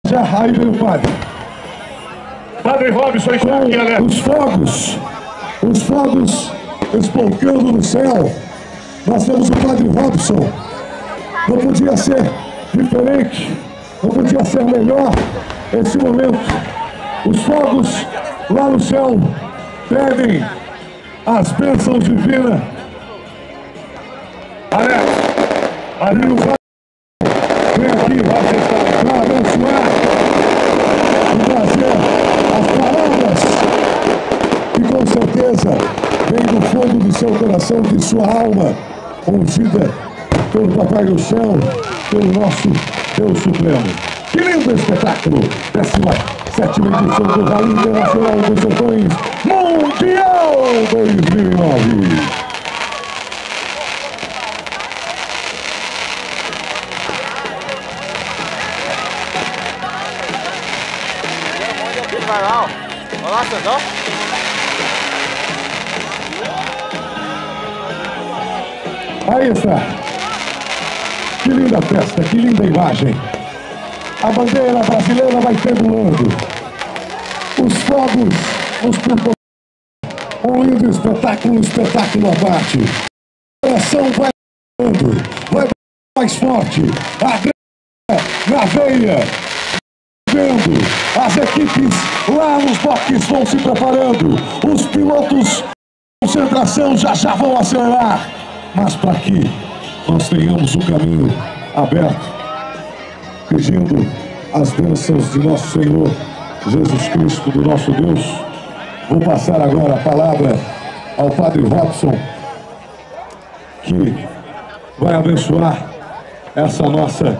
Já aí vem o padre. Padre Robson está aqui, Alex. Os fogos espolcando no céu. Nós temos o padre Robson. Não podia ser diferente, não podia ser melhor esse momento. Os fogos lá no céu pedem as bênçãos divinas. Alex, Ali o padre vem aqui para abençoar e trazer as palavras que com certeza vem do fundo do seu coração, de sua alma, ungida pelo Papai do Céu, pelo nosso Deus Supremo. Que lindo espetáculo! 17ª edição do Rally Internacional dos Sertões Mundial 2009. Vai lá, ó. Olá, Sandão. Aí está. Que linda festa, que linda imagem. A bandeira brasileira vai pendulando. Os fogos nos proporcionam um lindo espetáculo, um espetáculo à parte. O coração vai vai mais forte. A grana na veia. Vendo as equipes lá nos boxes vão se preparando. Os pilotos, concentração, já vão acelerar. Mas para que nós tenhamos um caminho aberto, pedindo as bênçãos de nosso Senhor Jesus Cristo, do nosso Deus, vou passar agora a palavra ao Padre Robson, que vai abençoar essa nossa